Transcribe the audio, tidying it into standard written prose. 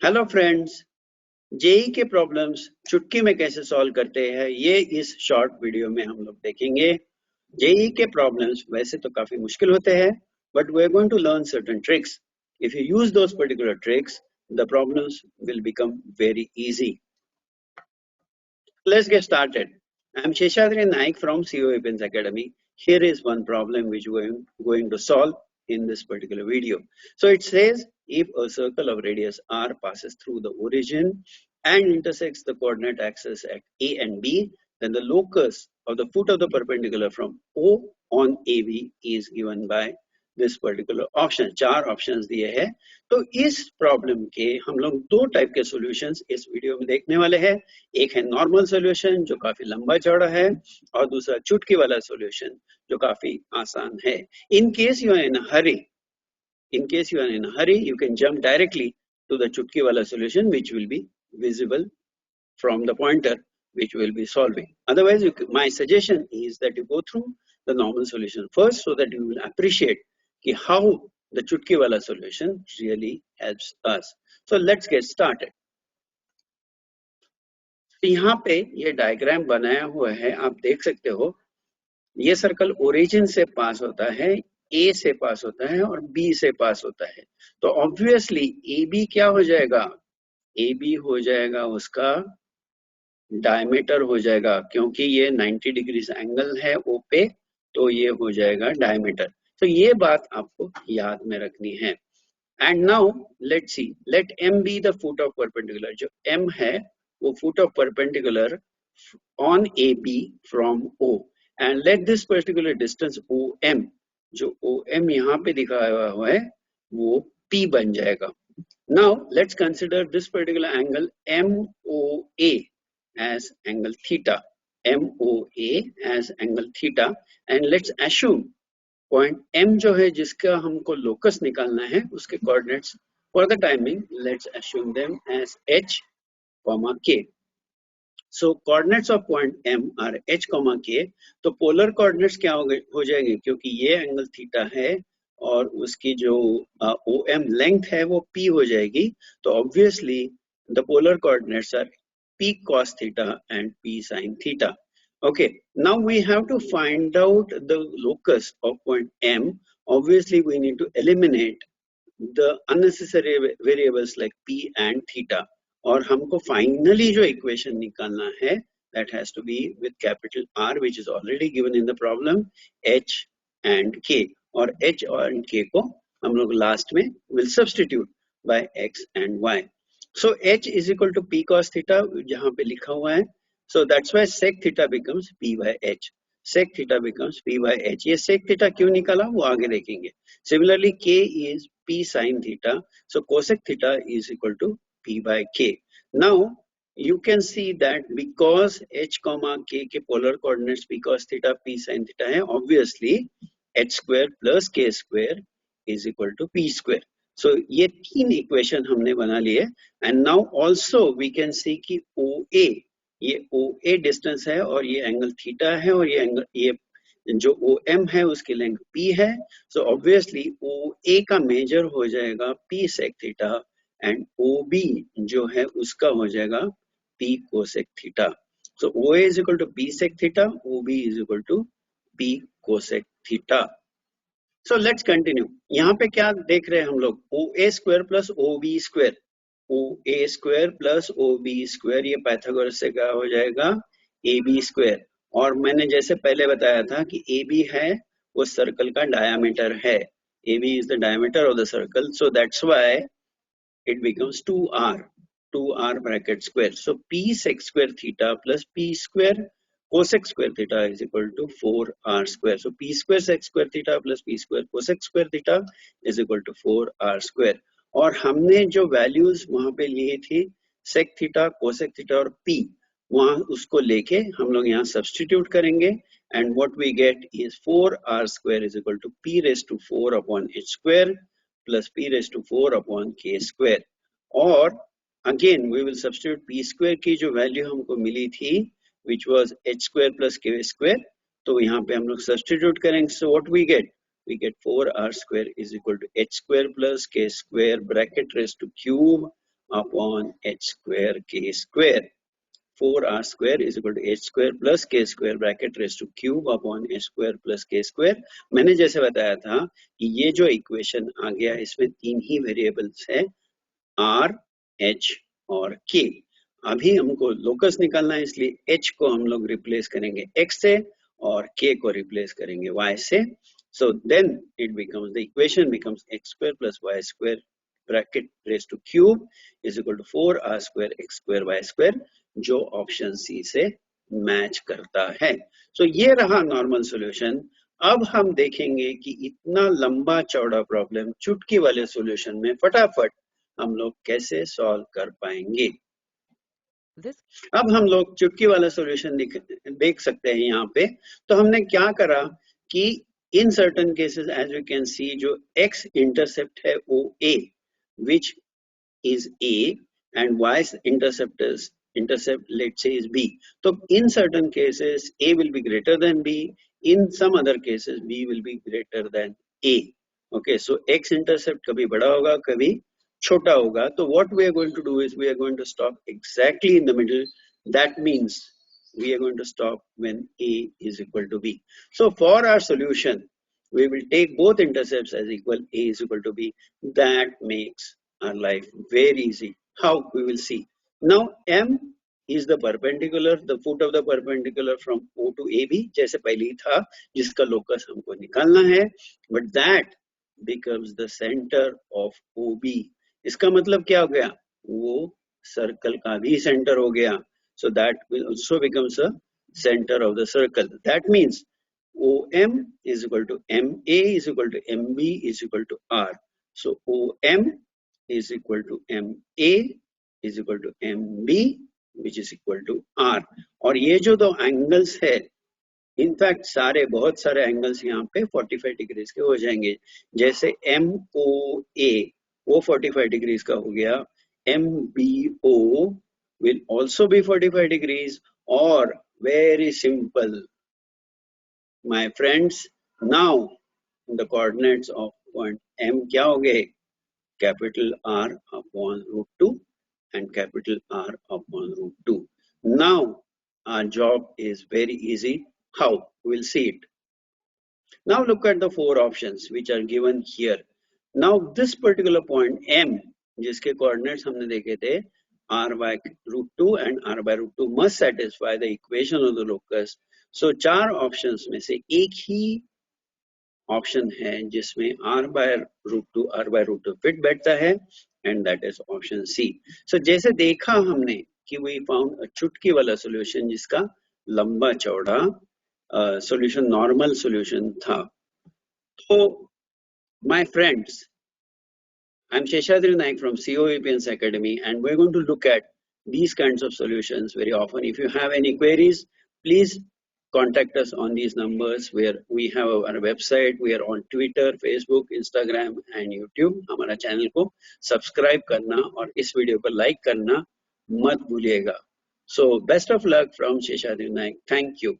Hello friends, JEE के problems चुटकी में कैसे सॉल्व करते हैं ये इस शॉर्ट वीडियो में हम लोग देखेंगे। जेई के प्रॉब्लम्स वैसे तो काफी मुश्किल होते हैं, but we are going to learn certain tricks. If you use those particular tricks, the problems will become very easy. Let's get started. I'm Sheshadri Naik from CO Events Academy. Here is one problem which we're going to solve in this particular video. So it says if a circle of radius r passes through the origin and intersects the coordinate axis at A and B, then the locus of the foot of the perpendicular from O on AB is given by this particular option. चार options दिए हैं. तो इस problem के हम लोग दो type के सॉल्यूशंस इस वीडियो में देखने वाले हैं. एक है नॉर्मल सॉल्यूशन जो काफी लंबा चौड़ा है, और दूसरा चुटकी वाला सॉल्यूशन जो काफी आसान है. In case you are in hurry, you can jump directly to the chutki wala solution which will be visible from the pointer which we'll be solving. Otherwise, my suggestion is that you go through the normal solution first so that you will appreciate how the chutki wala solution really helps us. So let's get started. यहाँ पे ये diagram बनाया हुआ है, आप देख सकते हो. ये सर्कल ओरिजिन से पास होता है, ए से पास होता है और बी से पास होता है. तो ऑब्वियसली ए बी क्या हो जाएगा? ए बी हो जाएगा उसका डायमीटर हो जाएगा, क्योंकि ये 90 डिग्री एंगल है ओ पे, तो ये हो जाएगा डायमीटर. तो ये बात आपको याद में रखनी है. And now let's see, let m be the foot of perpendicular. जो m है वो foot of perpendicular on A B from o, and let this particular distance OM, जो OM यहाँ पे दिखाया हुआ है वो P बन जाएगा. Now let's consider this particular angle MOA as angle theta. MOA as angle theta, and let's assume point M जो है जिसका हमको लोकस निकालना है उसके coordinates for the timing let's assume them as H, K. So coordinates of point M are H, K. तो polar coordinates क्या हो जाएंगे, क्योंकि ये एंगल थीटा है और उसकी जो OM लेंथ है वो P हो जाएगी. तो obviously the polar coordinates are P cos theta and P sin theta. Okay, now we have to find out the locus of point M. Obviously we need to eliminate the unnecessary variables like P and theta. और हमको finally जो equation निकालना है that has to be with capital R, which is already given in the problem, H and K. और H और K को हम लोग लास्ट में will substitute by X and Y. So H is equal to P cos theta जहाँ पे लिखा हुआ है. So that's why sec theta becomes P by H. Sec theta becomes P by H. ये sec theta क्यों निकाला वो आगे देखेंगे. Similarly, K is P sin theta. So cosec theta is equal to P by K. Now you can see that because H comma K के polar coordinates P cos theta P sin theta है, obviously H square plus K square is equal to P square. So ये तीन equation हमने बना लिए. And now also we can see कि OA, ये OA distance है और ये एंगल थीटा है और ये जो OM है उसकी लेंथ P है. सो ऑब्वियसली OA का मेजर हो जाएगा P sec theta and OB जो है उसका हो जाएगा P cosec theta. So OA is equal to P sec theta, OB is equal to P cosec theta. So let's continue. यहाँ पे क्या देख रहे हैं हम लोग? OA square plus OB square. OA square plus OB square ये Pythagoras से क्या हो जाएगा? AB square. और मैंने जैसे पहले बताया था कि AB है वो सर्कल का डायमीटर है. AB is the diameter of the circle, so that's why it becomes 2R bracket square. So P sec square theta plus P square cosec square theta is equal to 4R square. So P square sec square theta plus P square cosec square theta is equal to 4R square. और हमने जो values वहां पे लिए थी sec theta, cosec theta और P, वहां उसको लेके हम लोग यहाँ सब्स्टिट्यूट करेंगे. And what we get is 4R square is equal to P raised to 4 upon H square plus P raised to 4 upon K square. और again we will substitute P square की जो वैल्यू हमको मिली थी which was H square plus K square, तो यहाँ पे हम लोग सब्स्टिट्यूट करेंगे. So what we get? We get 4R square is equal to H square plus K square bracket raised to cube upon h square k square. 4r square is equal to h square plus k square bracket raise to cube upon h square plus k square. मैंने जैसे बताया था कि ये जो equation आ गया इसमें तीन ही वेरिएबल्स है r, h और k. अभी हमको लोकस निकालना है इसलिए h को हम लोग रिप्लेस करेंगे x से और k को रिप्लेस करेंगे y से. So then it becomes, the equation becomes x square plus y square bracket raised to cube is equal to 4r square x square y square, जो ऑप्शन सी से match करता है. सो ये रहा normal solution. अब हम देखेंगे कि इतना लंबा चौड़ा प्रॉब्लम चुटकी वाले सॉल्यूशन में फटाफट हम लोग कैसे सॉल्व कर पाएंगे. अब हम लोग चुटकी वाला सॉल्यूशन देख सकते हैं यहाँ पे. तो हमने क्या करा कि in certain cases as you can see जो x इंटरसेप्ट है वो a which is a and y intercept let's say is b. So in certain cases a will be greater than b, in some other cases b will be greater than a. Okay, so x intercept कभी बड़ा होगा कभी छोटा होगा. तो what we are going to do is we are going to stop exactly in the middle. That means we are going to stop when a is equal to b. So for our solution we will take both intercepts as equal, a is equal to b. That makes our life very easy. How? We will see. Now m is the perpendicular, the foot of the perpendicular from O to AB, जैसे पहले ही था जिसका locus हमको निकालना है. But that becomes the center of OB. इसका मतलब क्या हो गया? वो सर्कल का भी सेंटर हो गया. So that will also becomes a center of the circle. That means OM is equal to MA is equal to MB is equal to R. So OM is equal to MA is equal to MB which is equal to R. और ये जो दो angles है, in fact सारे बहुत सारे angles यहाँ पे 45 डिग्रीज के हो जाएंगे. जैसे MOA वो 45 डिग्रीज का हो गया, MBO will also be 45 degrees. और very simple my friends, now the coordinates of point M क्या हो गए? Capital R upon root 2 and capital R upon root 2. Now our job is very easy. How? We'll see it. Now look at the four options which are given here. Now this particular point M जिसके coordinates हमने देखे थे R by root 2 and R by root 2 must satisfy the equation of the locus. So चार options में से एक ही option है जिसमें r by root 2 फिट बैठता है and that is option C. So जैसे देखा हमने कि we found a चुटकी वाला solution जिसका लंबा चौड़ा solution normal solution था. तो my friends, I'm Sheshadri Naik from COAPNS Academy and we're going to look at these kinds of solutions very often. If you have any queries, please contact us on these numbers where we have our website, we are on Twitter, Facebook, Instagram and YouTube. हमारा channel को subscribe करना और इस video को like करना मत भूलिएगा. So best of luck from Sheshadri Naik. Thank you.